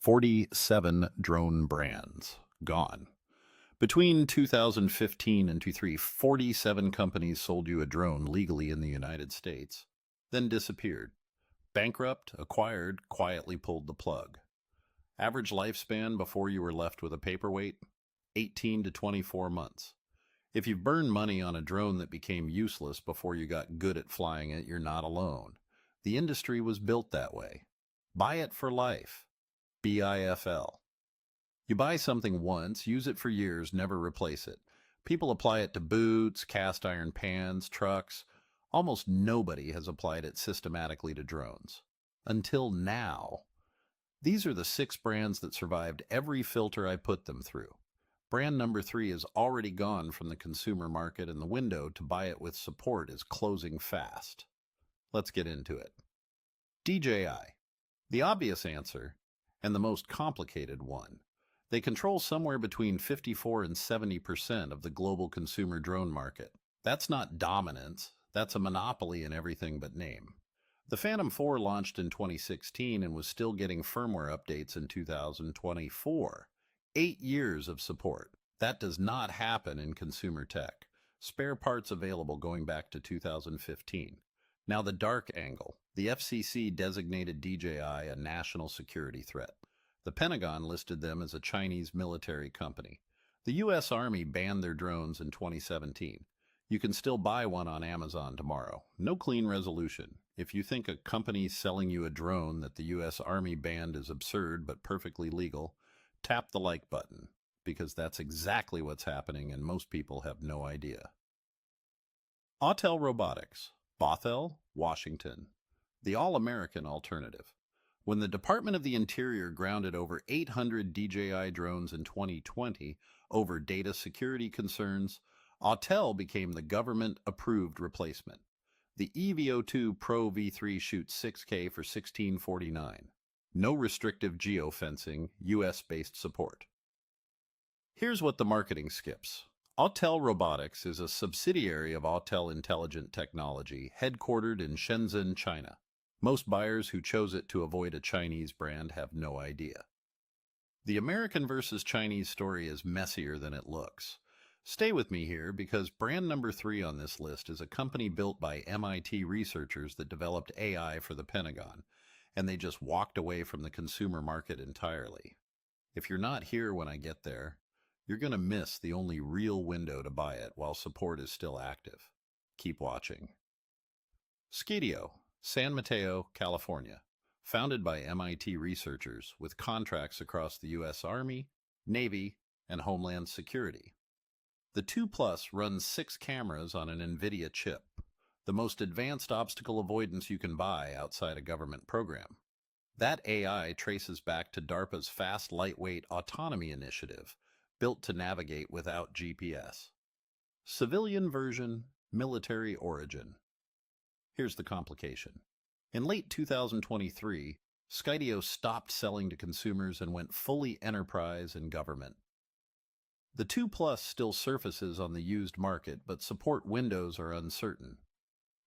47 drone brands gone. Between 2015 and 2023, 47 companies sold you a drone legally in the United States, then disappeared. Bankrupt, acquired, quietly pulled the plug. Average lifespan before you were left with a paperweight? 18 to 24 months. If you've burned money on a drone that became useless before you got good at flying it, you're not alone. The industry was built that way. Buy it for life. BIFL. You buy something once, use it for years, never replace it. People apply it to boots, cast iron pans, trucks. Almost nobody has applied it systematically to drones. Until now. These are the 6 brands that survived every filter I put them through. Brand number 3 is already gone from the consumer market, and the window to buy it with support is closing fast. Let's get into it. DJI. The obvious answer, and the most complicated one. They control somewhere between 54 and 70% of the global consumer drone market. That's not dominance, that's a monopoly in everything but name. The Phantom 4 launched in 2016 and was still getting firmware updates in 2024. 8 years of support. That does not happen in consumer tech. Spare parts available going back to 2015. Now the dark angle. The FCC designated DJI a national security threat. The Pentagon listed them as a Chinese military company. The U.S. Army banned their drones in 2017. You can still buy one on Amazon tomorrow. No clean resolution. If you think a company selling you a drone that the U.S. Army banned is absurd but perfectly legal, tap the like button, because that's exactly what's happening and most people have no idea. Autel Robotics, Bothell, Washington. The all-American alternative. When the Department of the Interior grounded over 800 DJI drones in 2020 over data security concerns, Autel became the government-approved replacement. The EVO2 Pro V3 shoots 6K for $1649. No restrictive geofencing, US-based support. Here's what the marketing skips. Autel Robotics is a subsidiary of Autel Intelligent Technology, headquartered in Shenzhen, China. Most buyers who chose it to avoid a Chinese brand have no idea. The American versus Chinese story is messier than it looks. Stay with me here because brand number 3 on this list is a company built by MIT researchers that developed AI for the Pentagon, and they just walked away from the consumer market entirely. If you're not here when I get there, you're going to miss the only real window to buy it while support is still active. Keep watching. Skydio, San Mateo, California. Founded by MIT researchers with contracts across the U.S. Army, Navy, and Homeland Security. The 2 Plus runs 6 cameras on an NVIDIA chip, the most advanced obstacle avoidance you can buy outside a government program. That AI traces back to DARPA's Fast Lightweight Autonomy Initiative, built to navigate without GPS. Civilian version, military origin. Here's the complication. In late 2023, Skydio stopped selling to consumers and went fully enterprise and government. The 2 Plus still surfaces on the used market, but support windows are uncertain.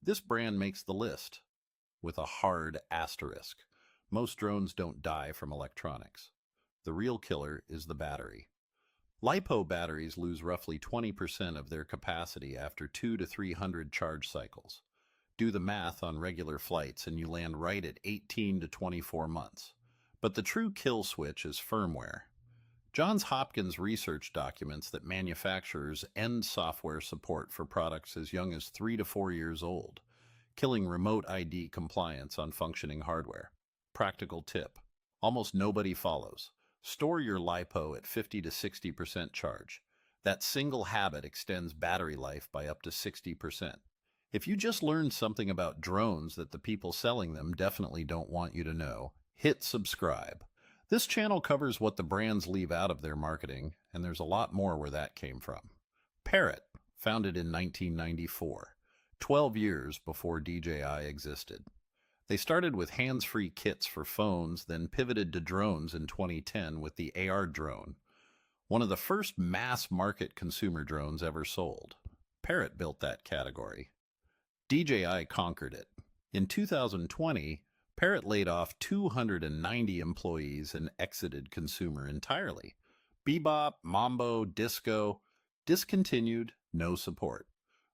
This brand makes the list, with a hard asterisk. Most drones don't die from electronics. The real killer is the battery. LiPo batteries lose roughly 20% of their capacity after 200 to 300 charge cycles. Do the math on regular flights and you land right at 18 to 24 months. But the true kill switch is firmware. Johns Hopkins research documents that manufacturers end software support for products as young as 3 to 4 years old, killing remote ID compliance on functioning hardware. Practical tip. Almost nobody follows. Store your LiPo at 50 to 60% charge. That single habit extends battery life by up to 60%. If you just learned something about drones that the people selling them definitely don't want you to know, hit subscribe. This channel covers what the brands leave out of their marketing, and there's a lot more where that came from. Parrot, founded in 1994, 12 years before DJI existed. They started with hands-free kits for phones, then pivoted to drones in 2010 with the AR drone, one of the first mass-market consumer drones ever sold. Parrot built that category. DJI conquered it. In 2020, Parrot laid off 290 employees and exited consumer entirely. Bebop, Mambo, Disco, discontinued, no support.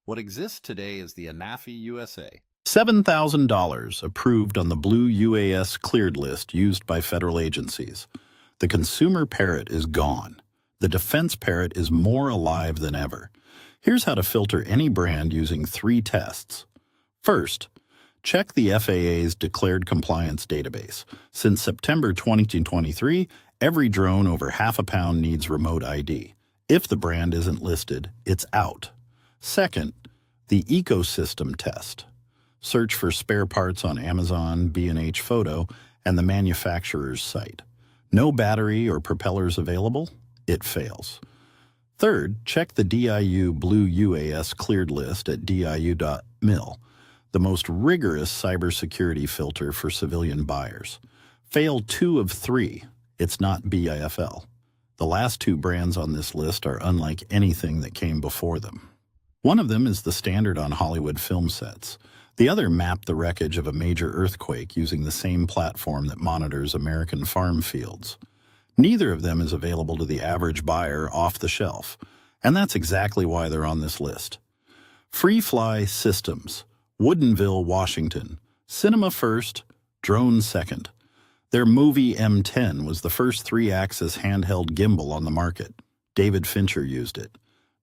What exists today is the Anafi USA. $7,000 approved on the blue UAS cleared list used by federal agencies. The consumer parrot is gone. The defense parrot is more alive than ever. Here's how to filter any brand using 3 tests. First, check the FAA's Declared Compliance database. Since September 2023, every drone over half a pound needs remote ID. If the brand isn't listed, it's out. Second, the ecosystem test. Search for spare parts on Amazon, B&H Photo, and the manufacturer's site. No battery or propellers available? It fails. Third, check the DIU Blue UAS cleared list at diu.mil, the most rigorous cybersecurity filter for civilian buyers. Fail 2 of 3. It's not BIFL. The last 2 brands on this list are unlike anything that came before them. One of them is the standard on Hollywood film sets. The other mapped the wreckage of a major earthquake using the same platform that monitors American farm fields. Neither of them is available to the average buyer off the shelf, and that's exactly why they're on this list. FreeFly Systems, Woodinville, Washington. Cinema first, drone second. Their Movie M10 was the first 3-axis handheld gimbal on the market. David Fincher used it.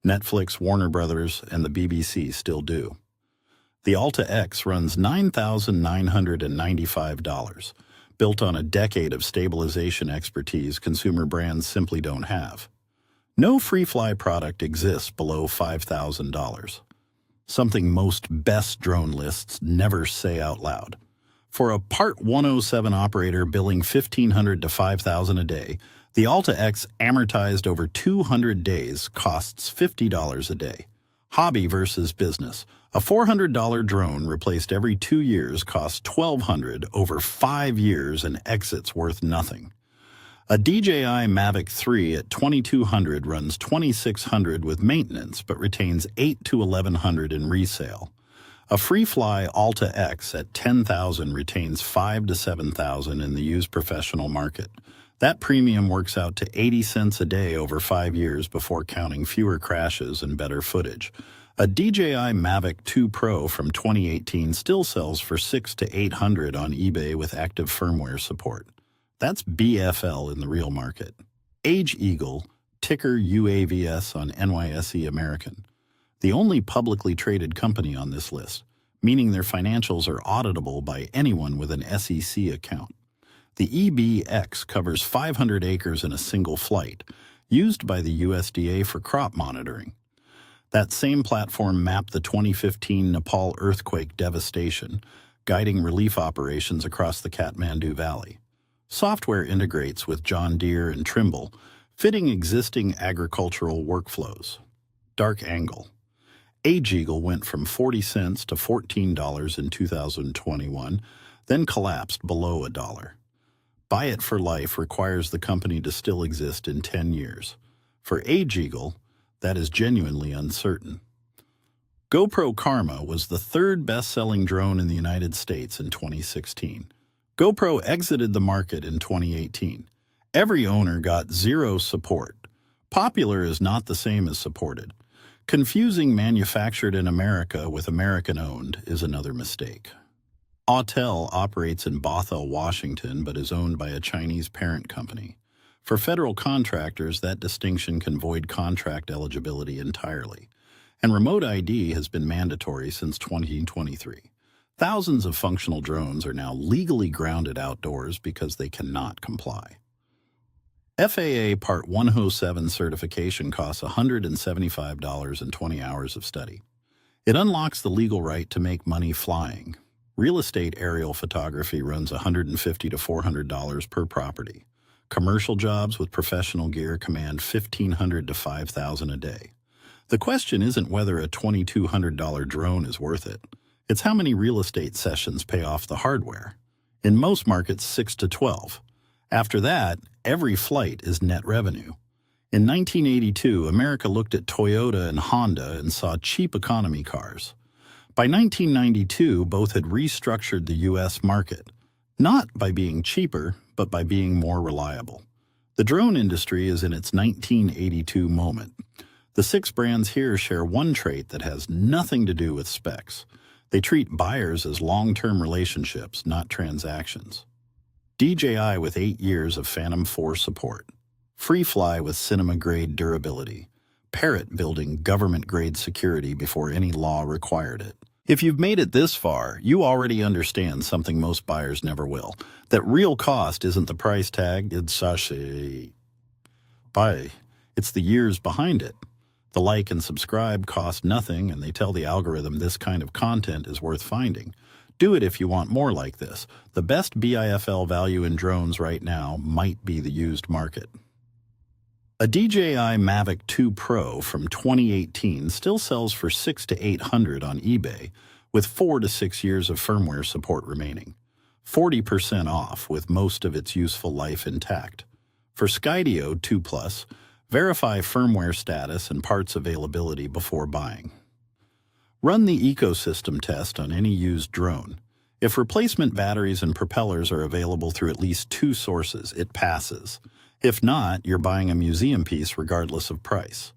Netflix, Warner Brothers, and the BBC still do. The Alta X runs $9,995, built on a decade of stabilization expertise consumer brands simply don't have. No FreeFly product exists below $5,000. Something most best drone lists never say out loud. For a Part 107 operator billing $1,500 to $5,000 a day, the Alta X amortized over 200 days costs $50 a day. Hobby versus business. A $400 drone replaced every 2 years costs $1,200 over 5 years and exits worth nothing. A DJI Mavic 3 at $2,200 runs $2,600 with maintenance but retains $800 to $1,100 in resale. A FreeFly Alta X at $10,000 retains $5,000 to $7,000 in the used professional market. That premium works out to 80 cents a day over 5 years before counting fewer crashes and better footage. A DJI Mavic 2 Pro from 2018 still sells for $600 to $800 on eBay with active firmware support. That's BFL in the real market. Age Eagle, ticker UAVS on NYSE American. The only publicly traded company on this list, meaning their financials are auditable by anyone with an SEC account. The EBX covers 500 acres in a single flight, used by the USDA for crop monitoring. That same platform mapped the 2015 Nepal earthquake devastation, guiding relief operations across the Kathmandu Valley. Software integrates with John Deere and Trimble, fitting existing agricultural workflows. Dark Angle. Age Eagle went from 40 cents to $14 in 2021, then collapsed below $1. Buy it for life requires the company to still exist in 10 years. For Age Eagle, that is genuinely uncertain. GoPro Karma was the 3rd best-selling drone in the United States in 2016. GoPro exited the market in 2018. Every owner got 0 support. Popular is not the same as supported. Confusing manufactured in America with American-owned is another mistake. Autel operates in Bothell, Washington, but is owned by a Chinese parent company. For federal contractors, that distinction can void contract eligibility entirely. And remote ID has been mandatory since 2023. Thousands of functional drones are now legally grounded outdoors because they cannot comply. FAA Part 107 certification costs $175 and 20 hours of study. It unlocks the legal right to make money flying. Real estate aerial photography runs $150 to $400 per property. Commercial jobs with professional gear command $1,500 to $5,000 a day. The question isn't whether a $2,200 drone is worth it. It's how many real estate sessions pay off the hardware. In most markets, 6 to 12. After that, every flight is net revenue. In 1982, America looked at Toyota and Honda and saw cheap economy cars. By 1992, both had restructured the U.S. market. Not by being cheaper, but by being more reliable. The drone industry is in its 1982 moment. The 6 brands here share one trait that has nothing to do with specs. They treat buyers as long-term relationships, not transactions. DJI with 8 years of Phantom 4 support. FreeFly with cinema-grade durability. Parrot building government-grade security before any law required it. If you've made it this far, you already understand something most buyers never will. That real cost isn't the price tag, it's the years behind it. The like and subscribe cost nothing, and they tell the algorithm this kind of content is worth finding. Do it if you want more like this. The best BIFL value in drones right now might be the used market. A DJI Mavic 2 Pro from 2018 still sells for $600 to $800 on eBay, with 4 to 6 years of firmware support remaining. 40% off with most of its useful life intact. For Skydio 2 Plus, verify firmware status and parts availability before buying. Run the ecosystem test on any used drone. If replacement batteries and propellers are available through at least 2 sources, it passes. If not, you're buying a museum piece regardless of price.